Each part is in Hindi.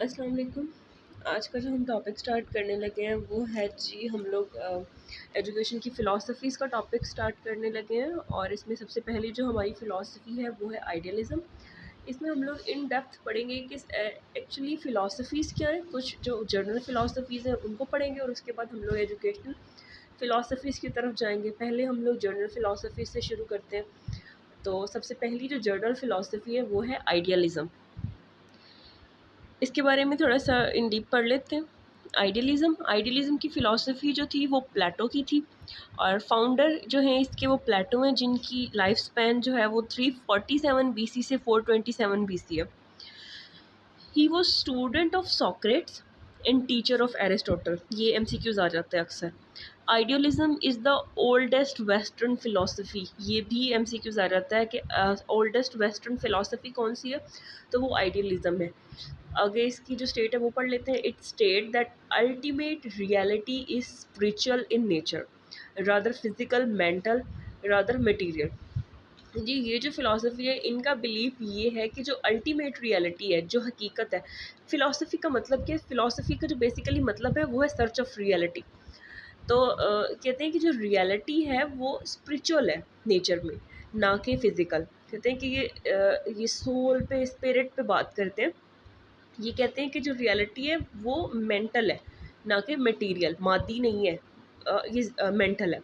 अस्सलाम वालेकुम। आज का जो हम टॉपिक स्टार्ट करने लगे हैं वो है जी हम लोग एजुकेशन की फ़िलासफ़ीज़ का टॉपिक स्टार्ट करने लगे हैं और इसमें सबसे पहली जो हमारी फ़िलासफ़ी है वो है आइडियलिज़्म। इसमें हम लोग इन डेप्थ पढ़ेंगे कि एक्चुअली फ़िलासफ़ीज़ क्या हैं, कुछ जो जनरल फ़िलासफ़ीज़ हैं उनको पढ़ेंगे और उसके बाद हम लोग एजुकेशनल फ़िलासफ़ीज़ की तरफ जाएँगे। पहले हम लोग जनरल फ़िलासफ़ी से शुरू करते हैं। तो सबसे पहली जो जनरल फ़िलासफ़ी है वो है आइडियलिज़्म। इसके बारे में थोड़ा-सा इन डीप पढ़ लेते हैं। आइडियलिज़्म की फ़िलॉसफ़ी जो थी वो प्लेटो की थी और फाउंडर जो हैं इसके वो प्लेटो हैं, जिनकी लाइफ़ स्पैन जो है वो 347 बीसी से 427 बीसी है। He was student of Socrates and teacher of Aristotle. ये एमसीक्यूज़ आ जाते हैं अक्सर। Idealism is the oldest western philosophy. ये भी एमसीक्यूज़ आ जाता है कि ओल्डेस्ट वेस्टर्न फ़िलॉसफ़ी कौन-सी है? तो वो आइडियलिज़्म है। आगे इसकी जो स्टेट है वो पढ़ लेते हैं। It state that ultimate reality is spiritual in nature, rather physical, mental, rather material. जी, ये जो फ़िलॉसफ़ी है इनका बिलीफ ये है कि जो अल्टीमेट रियलिटी है, जो हकीकत है, फ़िलॉसफ़ी का मतलब क्या है? फ़िलॉसफ़ी का जो बेसिकली मतलब है वो है सर्च ऑफ रियलिटी। तो कहते हैं कि जो रियलिटी है वो स्पिरिचुअल है नेचर में, ना कि फ़िज़िकल। कहते हैं कि ये सोल पे, स्पिरिट पे बात करते हैं। ये कहते हैं कि जो रियलिटी है वो मेंटल है, ना कि मटेरियल, मादी नहीं है। ये मेंटल है।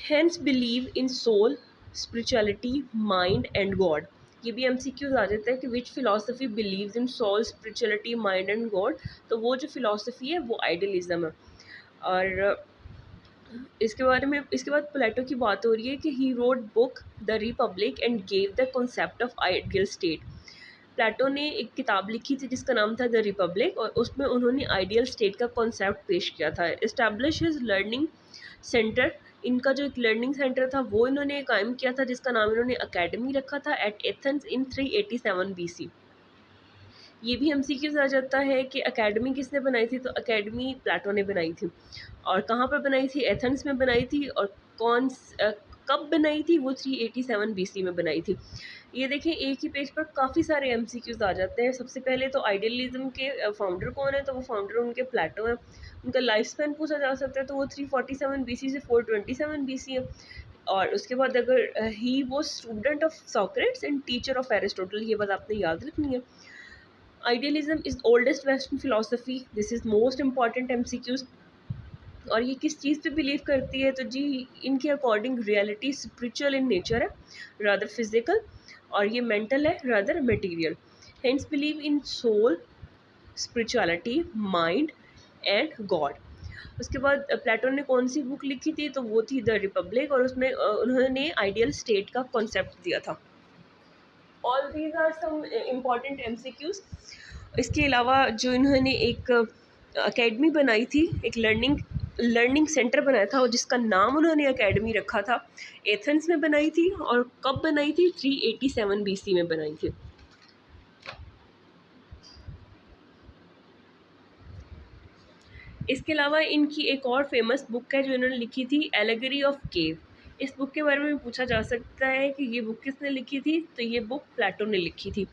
Hence believe in soul, spirituality, mind and God. ये भी एमसीक्यूज आ जाता है कि which philosophy believes in soul, spirituality, mind and God. तो वो जो फिलॉसफी है वो आइडियलिज्म है। और इसके बारे में इसके बाद प्लेटो की बात हो रही है कि he wrote book the Republic and gave the concept of ideal state. Plato ने एक किताब लिखी थी जिसका नाम था द रिपब्लिक और उसमें उन्होंने आइडियल स्टेट का कॉन्सेप्ट पेश किया था। Establish his learning centre. इनका जो एक लर्निंग सेंटर था वो इन्होंने कायम किया था, जिसका नाम इन्होंने अकेडमी रखा था, एट एथेंस इन 387 बीसी। ये भी एमसीक्यूज आ जाता है कि अकेडमी किसने बनाई थी? तो अकेडमी प्लेटो ने बनाई थी। और कहाँ पर बनाई थी? एथेंस में बनाई थी। और कब बनाई थी? वो 387 बीसी में बनाई थी। ये देखें, एक ही पेज पर काफ़ी सारे एमसीक्यूज आ जाते हैं। सबसे पहले तो आइडियलिज्म के फाउंडर कौन है? तो वो फाउंडर उनके प्लेटो हैं। उनका लाइफ स्पैन पूछा जा सकता है, तो वो 347 बीसी से 427 बीसी है। और उसके बाद अगर ही वो student of Socrates and teacher of Aristotle, ये बात आपने याद रखनी है। Idealism is oldest western philosophy. This is most important MCQs. और ये किस चीज़ पे बिलीव करती है? तो जी, इनके according reality spiritual in nature है, रादर फिजिकल, और ये मेंटल है, rather material. Hence believe in soul, spirituality, mind and God. उसके बाद प्लेटो ने कौन सी बुक लिखी थी? तो वो थी द रिपब्लिक और उसमें उन्होंने आइडियल स्टेट का कॉन्सेप्ट दिया था। All these are some important MCQs. इसके अलावा जो इन्होंने एक अकेडमी बनाई थी, एक लर्निंग सेंटर बनाया था और जिसका नाम उन्होंने अकेडमी रखा था, एथेंस में बनाई थी। और कब बनाई थी? 387 बीसी में बनाई थी। इसके अलावा इनकी एक और फेमस बुक है जो इन्होंने लिखी थी, एलेगरी ऑफ केव। इस बुक के बारे में पूछा जा सकता है कि ये बुक किसने लिखी थी? तो ये बुक प्लेटो ने लिखी थी।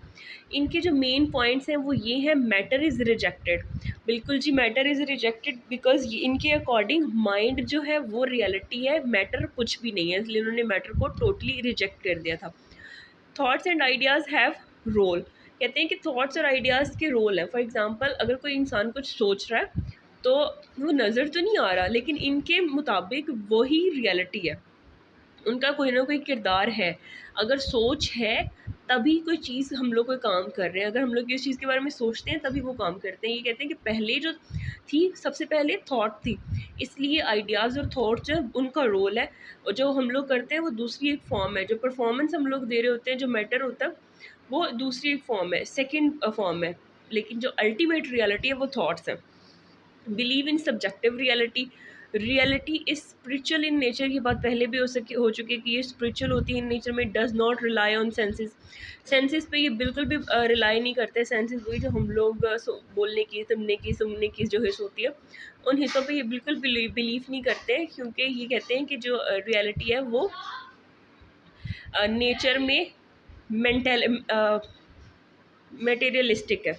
इनके जो मेन पॉइंट्स हैं वो ये हैं, मैटर इज़ रिजेक्टेड। बिल्कुल जी, मैटर इज़ रिजेक्टेड बिकॉज इनके अकॉर्डिंग माइंड जो है वो रियलिटी है, मैटर कुछ भी नहीं है, इसलिए उन्होंने मैटर को टोटली रिजेक्ट कर दिया था। Thoughts and ideas have role. कहते हैं कि थॉट्स और आइडियाज़ के रोल है। फॉर एग्जांपल, अगर कोई इंसान कुछ सोच रहा है तो वो नज़र तो नहीं आ रहा, लेकिन इनके मुताबिक वही रियलिटी है। उनका कोई ना कोई किरदार है। अगर सोच है तभी कोई चीज़ हम लोग कोई काम कर रहे हैं। अगर हम लोग इस चीज़ के बारे में सोचते हैं तभी वो काम करते हैं। ये कहते हैं कि पहले जो थी, सबसे पहले थॉट थी, इसलिए आइडियाज़ और थॉट्स जो उनका रोल है। और जो हम लोग करते हैं वो दूसरी एक फॉर्म है। जो परफॉर्मेंस हम लोग दे रहे होते हैं, जो मैटर होता है, वो दूसरी एक फॉर्म है, सेकेंड फॉर्म है। लेकिन जो अल्टीमेट रियलिटी है वो थॉट्स है। Believe in subjective reality. Reality is spiritual in nature. की बात पहले भी हो चुकी है कि ये स्पिरिचुअल होती है इन नेचर में। Does not rely on senses. Senses पे ये बिल्कुल भी रिलाई नहीं करते। सेंसेस वही जो हम लोग बोलने की, सुनने की जो हिस्स होती है, उन हिस्सों पे ये बिल्कुल बिलीव नहीं करते, क्योंकि ये कहते हैं कि जो रियलिटी है वो नेचर में मेंटल मटेरियलिस्टिक है।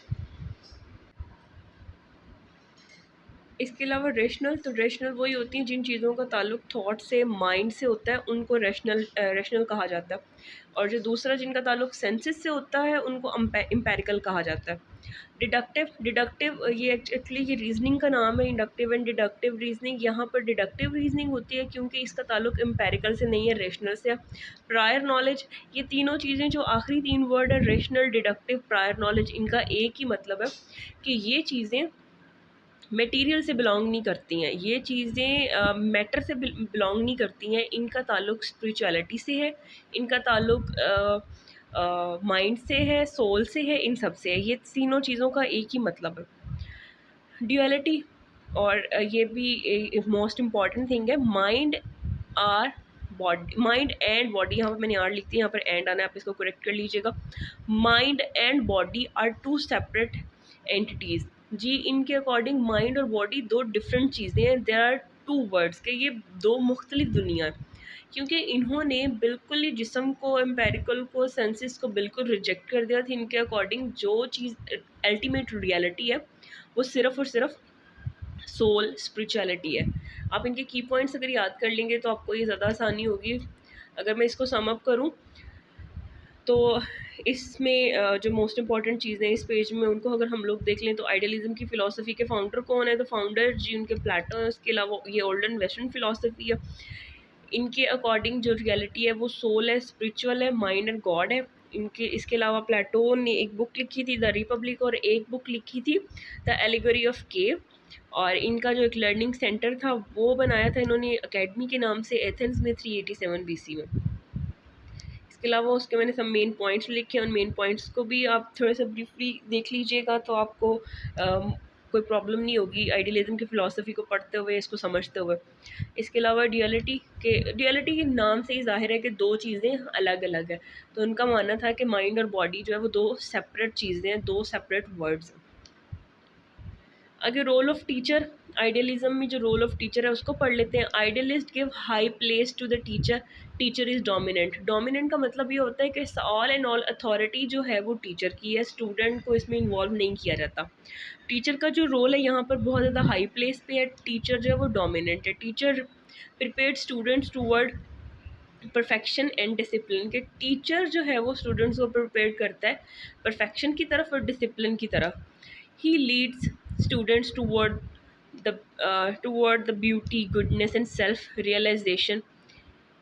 इसके अलावा रेशनल, तो रेशनल वही होती हैं जिन चीज़ों का ताल्लुक थॉट से, माइंड से होता है, उनको रेशनल कहा जाता है। और जो दूसरा जिनका ताल्लुक सेंसेस से होता है उनको एम्पेरिकल कहा जाता है। डिडक्टिव, ये एक्चुअली ये रीजनिंग का नाम है, इंडक्टिव एंड डिडक्टिव रीजनिंग। यहाँ पर डिडक्टिव रीजनिंग होती है क्योंकि इसका ताल्लुक एम्पेरिकल से नहीं है, रेशनल से है। प्रायर नॉलेज, ये तीनों चीज़ें जो आखिरी तीन वर्ड है, रेशनल, डिडक्टिव, प्रायर नॉलेज, इनका एक ही मतलब है कि ये चीज़ें मटेरियल से बिलोंग नहीं करती हैं, ये चीज़ें मैटर से बिलोंग नहीं करती हैं, इनका ताल्लुक स्पिरिचुअलिटी से है, इनका ताल्लुक माइंड से है, सोल से है, इन सब से है। ये तीनों चीज़ों का एक ही मतलब है। ड्यूअलिटी, और ये भी मोस्ट इम्पॉर्टेंट थिंग है। Mind our body, mind and body, यहाँ पर मैंने आर लिखती है, यहाँ पर एंड आना है, आप इसको करेक्ट कर लीजिएगा। Mind and body are two separate entities. जी, इनके अकॉर्डिंग माइंड और बॉडी दो डिफरेंट चीज़ें हैं। देयर आर टू वर्ड्स के, ये दो मुख्तलिफ दुनिया है, क्योंकि इन्होंने बिल्कुल ही जिस्म को, एम्पेरिकल को, सेंसेस को बिल्कुल रिजेक्ट कर दिया था। इनके अकॉर्डिंग जो चीज़ अल्टीमेट रियलिटी है वो सिर्फ़ और सिर्फ सोल, स्पिरिचुअलिटी है। आप इनके की पॉइंट्स अगर याद कर लेंगे तो आपको ये ज़्यादा आसानी होगी। अगर मैं इसको सम अप करूँ तो इसमें जो मोस्ट इम्पॉर्टेंट चीज़ें इस पेज में, उनको अगर हम लोग देख लें तो आइडियलिज्म की फ़िलॉसफी के फाउंडर कौन है, तो फाउंडर जी उनके प्लेटो हैं। उसके अलावा ये ओल्ड एंड वेस्टर्न फ़िलॉसफी है। इनके अकॉर्डिंग जो रियलिटी है वो सोल है, स्पिरिचुअल है, माइंड एंड गॉड है। इनके इसके अलावा प्लेटो ने एक बुक लिखी थी द रिपब्लिक, और एक बुक लिखी थी द एलिगोरी ऑफ केव। और इनका जो एक लर्निंग सेंटर था वो बनाया था इन्होंने अकेडमी के नाम से, एथेंस में, 387 BC में। इसके अलावा उसके मैंने सब मेन पॉइंट्स लिखे हैं, उन मेन पॉइंट्स को भी आप थोड़ा सा ब्रीफली देख लीजिएगा तो आपको कोई प्रॉब्लम नहीं होगी आइडियलिज्म की फ़िलॉसफी को पढ़ते हुए, इसको समझते हुए। इसके अलावा ड्यूअलिटी के नाम से ही ज़ाहिर है कि दो चीज़ें अलग अलग है। तो उनका मानना था कि माइंड और बॉडी जो है वो दो सेपरेट चीज़ें हैं, दो सेपरेट वर्ड्स हैं। अगर रोल ऑफ टीचर, आइडियलिज्म में जो रोल ऑफ टीचर है उसको पढ़ लेते हैं। Idealist give high place to the teacher, teacher is dominant. Dominant का मतलब ये होता है कि ऑल एंड ऑल अथॉरिटी जो है वो टीचर की है, स्टूडेंट को इसमें इन्वॉल्व नहीं किया जाता। टीचर का जो रोल है यहाँ पर बहुत ज़्यादा हाई प्लेस पे है, टीचर जो है वो डोमिनेंट है। Teacher prepare students toward perfection and discipline, के टीचर जो है वो स्टूडेंट्स को प्रिपेयर करता है परफेक्शन की तरफ और डिसिप्लिन की तरफ। He leads students toward the beauty, goodness and self-realization.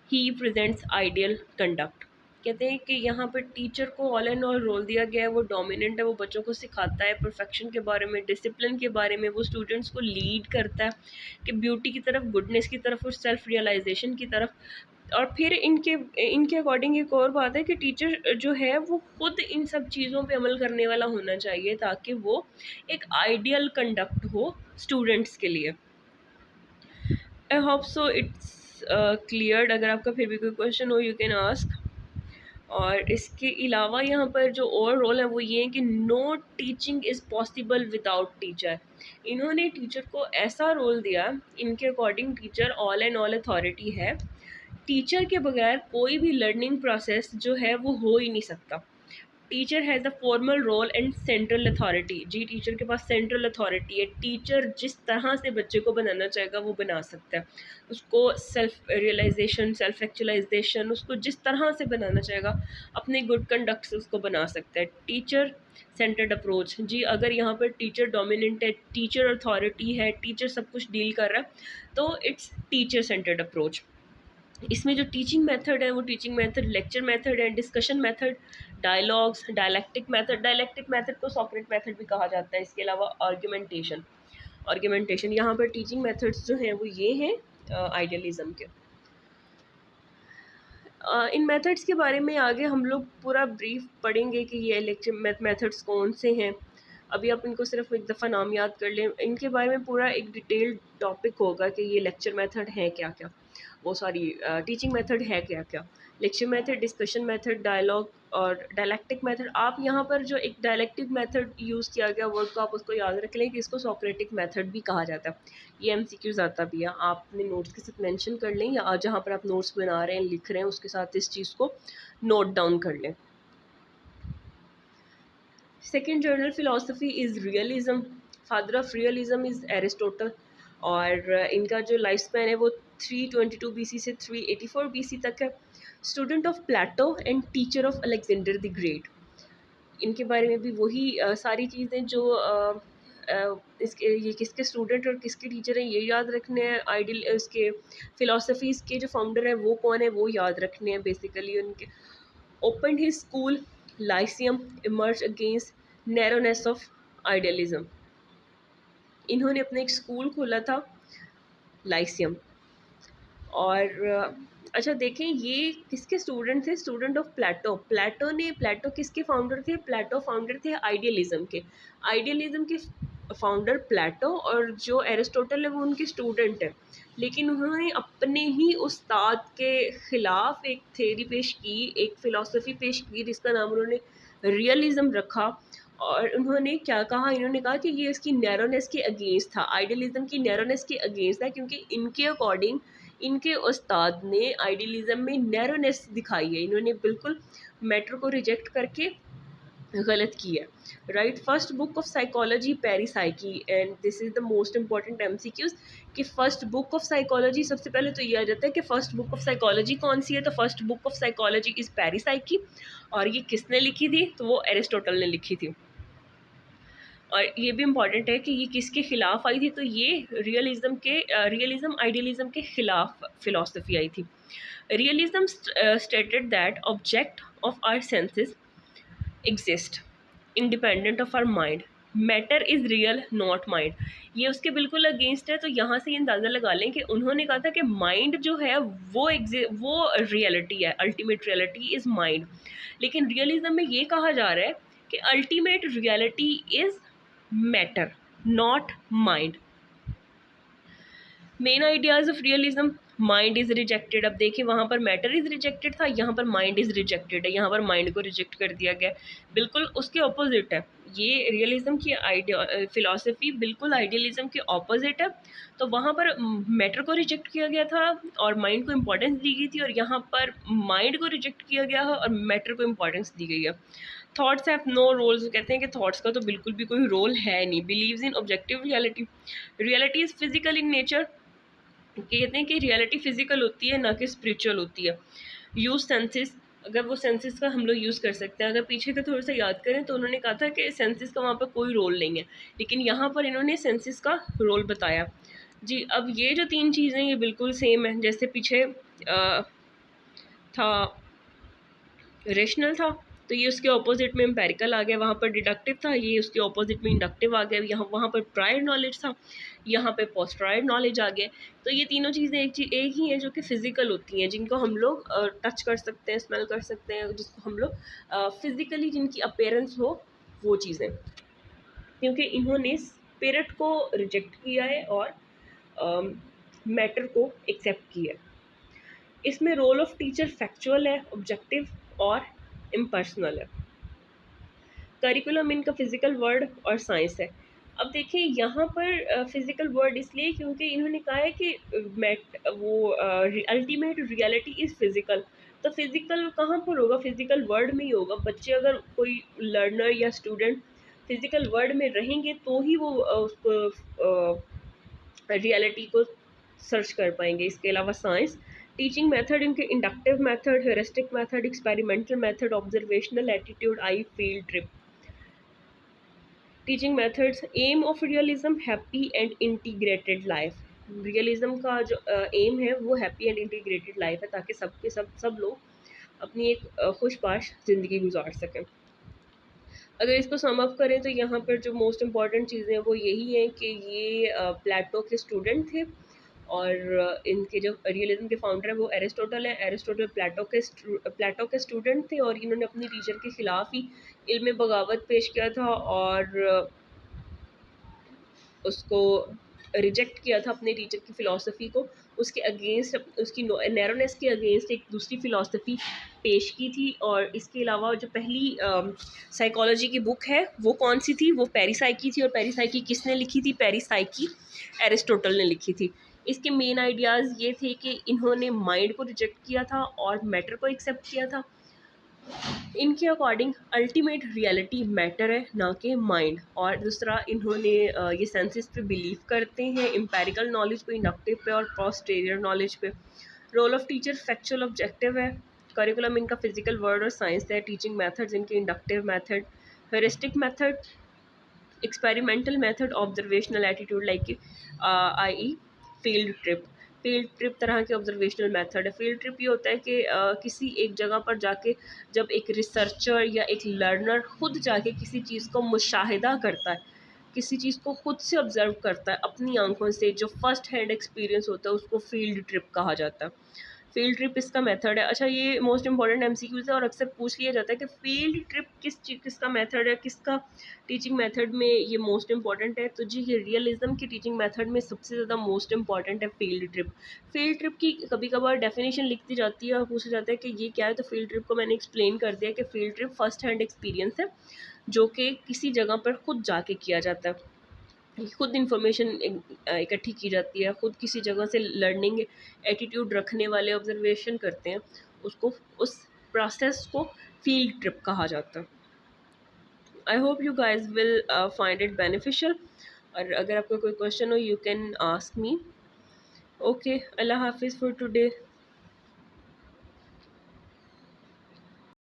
He presents ideal conduct. कहते हैं कि यहाँ पर टीचर को ऑल एंड ऑल रोल दिया गया है, वो डोमिनेंट है, वो बच्चों को सिखाता है परफेक्शन के बारे में, डिसिप्लिन के बारे में, वो स्टूडेंट्स को लीड करता है कि ब्यूटी की तरफ, गुडनेस की तरफ और सेल्फ रियलाइजेशन की तरफ। और फिर इनके इनके अकॉर्डिंग एक और बात है कि टीचर जो है वो खुद इन सब चीज़ों पे अमल करने वाला होना चाहिए ताकि वो एक आइडियल कंडक्ट हो स्टूडेंट्स के लिए। I hope so it's cleared. अगर आपका फिर भी कोई क्वेश्चन हो यू कैन आस्क। और इसके अलावा यहाँ पर जो और रोल है वो ये है कि no teaching is possible without teacher. इन्होंने टीचर को ऐसा रोल दिया, इनके according teacher all and all authority है, टीचर के बगैर कोई भी लर्निंग प्रोसेस जो है वो हो ही नहीं सकता। Teacher has a formal role and central authority. जी, टीचर के पास सेंट्रल अथॉरिटी है। टीचर जिस तरह से बच्चे को बनाना चाहेगा वो बना सकता है, उसको सेल्फ रियलाइजेशन, सेल्फ एक्चुअलाइजेशन, उसको जिस तरह से बनाना चाहेगा अपने गुड कंडक्ट से उसको बना सकता है। टीचर सेंटर्ड अप्रोच, जी अगर यहाँ पर टीचर डोमिनेंट है, टीचर अथॉरिटी है, टीचर सब कुछ डील कर रहा है तो इट्स टीचर सेंटर्ड अप्रोच। इसमें जो टीचिंग मेथड है वो टीचिंग मेथड लेक्चर मेथड है, discussion method, dialogues, dialectic method को सॉक्रेट मेथड भी कहा जाता है। इसके अलावा आर्ग्यूमेंटेशन यहाँ पर टीचिंग मेथड्स जो हैं वो ये हैं आइडियलिज्म के। इन मेथड्स के बारे में आगे हम लोग पूरा ब्रीफ पढ़ेंगे कि ये लेक्चर मेथड्स कौन से हैं। अभी आप इनको सिर्फ एक दफ़ा नाम याद कर लें, इनके बारे में पूरा एक डिटेल्ड टॉपिक होगा कि ये लेक्चर मेथड है क्या क्या, वो सॉरी टीचिंग मेथड है क्या क्या। Lecture method, discussion method, dialogue और डायलेक्टिक मेथड। आप यहाँ पर जो एक डायलेक्टिक मेथड यूज़ किया गया वर्ड को आप उसको याद रख लें कि इसको सॉक्रेटिक मेथड भी कहा जाता है। ये एमसीक्यूज़ आता भी है, आप अपने नोट्स के साथ मेंशन कर लें या जहाँ पर आप नोट्स बना रहे हैं, लिख रहे हैं, उसके साथ इस चीज़ को नोट डाउन कर लें। Second journal philosophy is realism, father of realism is Aristotle, और इनका जो लाइफ स्पैन है वो 322 BC से 384 BC तक है। Student of Plato and teacher of Alexander the great. इनके बारे में भी वही सारी चीज़ें जो इसके ये किसके स्टूडेंट और किसके टीचर हैं ये याद रखने हैं। आइडियल इसके फ़िलासफ़ीज़ के जो फाउंडर हैं वो कौन है वो याद रखने हैं बेसिकली उनके। Open his school Lyceum, emerge against narrowness of idealism. इन्होंने अपना एक स्कूल खोला था लाइसियम। और अच्छा देखें ये किसके स्टूडेंट थे, स्टूडेंट ऑफ प्लेटो। प्लेटो किसके फाउंडर थे, प्लेटो फाउंडर थे आइडियलिज्म के। आइडियलिज्म के फाउंडर प्लेटो, और जो एरिस्टोटल है वो उनके स्टूडेंट है। लेकिन उन्होंने अपने ही उस्ताद के ख़िलाफ़ एक थ्योरी पेश की, एक फ़िलासफ़ी पेश की जिसका नाम उन्होंने रियलिज़म रखा। और उन्होंने क्या कहा, इन्होंने कहा कि ये इसकी नैरोनेस के अगेंस्ट था, आइडियलिज़म की नैरोनेस के अगेंस्ट था, क्योंकि इनके अकॉर्डिंग इनके उस्ताद ने आइडियलिज़म में नैरोनेस दिखाई है। इन्होंने बिल्कुल मैटर को रिजेक्ट करके गलत किया है। Right, first book of psychology Peri Psyche, and this is the most important MCQs कि फर्स्ट बुक ऑफ साइकोलॉजी, सबसे पहले तो ये आ जाता है कि फर्स्ट बुक ऑफ साइकोलॉजी कौन सी है। तो first book of psychology is Peri Psyche, और ये किसने लिखी थी, तो वो एरिस्टोटल ने लिखी थी। और ये भी इम्पॉर्टेंट है कि ये किसके ख़िलाफ़ आई थी, तो ये रियलिज़म आइडियलिज़म के ख़िलाफ़ फ़िलासफ़ी आई थी। Realism stated that object of our senses exist independent of our mind, matter is real not mind. ये उसके बिल्कुल अगेंस्ट है। तो यहाँ से ये अंदाज़ा लगा लें कि उन्होंने कहा था कि माइंड जो है वो रियलिटी है, अल्टीमेट रियलिटी इज़ माइंड। लेकिन रियलिज़म में ये कहा जा रहा है कि ultimate reality is matter not mind. Main ideas of realism, mind is rejected. अब देखिए वहाँ पर मैटर इज़ रिजेक्टेड था, यहाँ पर माइंड इज़ रिजेक्टेड है, यहाँ पर माइंड को रिजेक्ट कर दिया गया। बिल्कुल उसके ऑपोजिट है ये रियलिज्म की फ़िलासफ़ी, बिल्कुल आइडियलिज्म के ऑपोजिट है। तो वहाँ पर मैटर को रिजेक्ट किया गया था और माइंड को इम्पोर्टेंस दी गई थी, और यहाँ पर माइंड को रिजेक्ट किया गया है और मैटर को इम्पोर्टेंस दी गई है। थॉट्स हैव नो रोल्स, कहते हैं कि थॉट्स का तो बिल्कुल भी कोई रोल है नहीं। Believes in objective reality, reality is physical in nature. कहते हैं कि रियलिटी फिजिकल होती है ना कि स्पिरिचुअल होती है। यूज सेंसेस, अगर वो सेंसेस का हम लोग यूज़ कर सकते हैं। अगर पीछे का थोड़ा सा याद करें तो उन्होंने कहा था कि सेंसेस का वहाँ पर कोई रोल नहीं है, लेकिन यहाँ पर इन्होंने सेंसेस का रोल बताया। जी, अब ये जो तीन चीज़ें ये बिल्कुल सेम है। जैसे पीछे था रेशनल था, तो ये उसके ऑपोजिट में एम्पेरिकल आ गया। वहाँ पर डिडक्टिव था, ये उसके ऑपोजिट में इंडक्टिव आ गया। यहाँ वहाँ पर प्रायर नॉलेज था, यहाँ पे पोस्ट प्रायर नॉलेज आ गया। तो ये तीनों चीज़ें एक ही हैं जो कि फ़िज़िकल होती हैं, जिनको हम लोग टच कर सकते हैं, स्मेल कर सकते हैं, जिसको हम लोग फ़िज़िकली जिनकी अपीयरेंस हो वो चीज़ें। क्योंकि इन्होंने स्पिरिट को रिजेक्ट किया है और मैटर को एक्सेप्ट किया है। इसमें रोल ऑफ टीचर फैक्चुअल है, ऑब्जेक्टिव और इम्पर्सनल है। करिकुलम इनका फिजिकल वर्ड और साइंस है। अब देखिए यहाँ पर फिजिकल वर्ड इसलिए क्योंकि इन्होंने कहा है कि अल्टीमेट रियलिटी इज़ फिजिकल। तो फिजिकल कहाँ पर होगा, फिजिकल वर्ड में ही होगा। बच्चे अगर कोई लर्नर या स्टूडेंट फिजिकल वर्ड में रहेंगे तो ही वो उसको रियलिटी को सर्च कर पाएंगे। इसके अलावा साइंस, टीचिंग मेथड इनके inductive method, heuristic method, experimental method, observational, attitude, I field trip. Teaching methods, aim of realism happy and integrated life. Realism का जो एम है वो हैप्पी एंड इंटीग्रेटेड लाइफ है, ताकि सब लोग अपनी एक खुशबाश ज़िंदगी गुजार सकें। अगर इसको सम अप करें तो यहाँ पर जो मोस्ट इम्पॉर्टेंट चीज़ें हैं वो यही हैं कि ये प्लेटो के स्टूडेंट थे, और इनके जो रियलिज्म के फाउंडर हैं वो एरिस्टोटल हैं। एरिस्टोटल प्लेटो के स्टूडेंट थे, और इन्होंने अपनी टीचर के ख़िलाफ़ ही इल्म बगावत पेश किया था और उसको रिजेक्ट किया था, अपने टीचर की फ़िलासफ़ी को। उसके अगेंस्ट, उसकी नैरोनेस के अगेंस्ट एक दूसरी फ़िलासफ़ी पेश की थी। और इसके अलावा जो पहली साइकोलॉजी की बुक है वो कौन सी थी, वो पेरिसाइकी थी। और पेरिसाइकी किसने लिखी थी, पेरिसाइकी एरिस्टोटल ने लिखी थी। इसके मेन आइडियाज़ ये थे कि इन्होंने माइंड को रिजेक्ट किया था और मैटर को एक्सेप्ट किया था। इनके अकॉर्डिंग अल्टीमेट रियलिटी मैटर है, ना कि माइंड। और दूसरा, इन्होंने ये सेंसेस पे बिलीव करते हैं, एम्पेरिकल नॉलेज पे, इंडक्टिव पे और पोस्टीरियर नॉलेज पे। Role of teacher factual objective है। करिकुलम इनका फिजिकल वर्ड और साइंस है। टीचिंग मेथड्स इनके inductive method, heuristic method, experimental method, observational attitude like I field trip. Field trip तरह के ऑब्जर्वेशनल मेथड है। फील्ड ट्रिप ये होता है कि किसी एक जगह पर जाके जब एक रिसर्चर या एक लर्नर खुद जाके किसी चीज़ को मुशाहिदा करता है, किसी चीज़ को खुद से ऑब्जर्व करता है अपनी आंखों से, जो फर्स्ट हैंड एक्सपीरियंस होता है उसको फील्ड ट्रिप कहा जाता है। फील्ड ट्रिप इसका मेथड है। अच्छा, ये मोस्ट इंपॉर्टेंट एमसीक्यूज है और अक्सर पूछ लिया जाता है कि फील्ड ट्रिप किसका मेथड है, किसका टीचिंग मेथड में ये मोस्ट इंपॉर्टेंट है। तो जी, ये रियलिज्म की टीचिंग मेथड में सबसे ज़्यादा मोस्ट इंपॉर्टेंट है फील्ड ट्रिप। फील्ड ट्रिप की कभी कभार डेफिनेशन लिख दी जाती है और पूछा जाता है कि ये क्या है, तो फील्ड ट्रिप को मैंने एक्सप्लेन कर दिया कि field trip first hand experience है जो कि किसी जगह पर खुद जाके किया जाता है, खुद इन्फॉर्मेशन इकट्ठी की जाती है, खुद किसी जगह से लर्निंग एटीट्यूड रखने वाले ऑब्जर्वेशन करते हैं, उसको, उस प्रोसेस को फील्ड ट्रिप कहा जाता है। I hope you guys will find it beneficial. और अगर आपका कोई क्वेश्चन हो, you can ask me. Okay, अल्लाह हाफिज़ फॉर टुडे।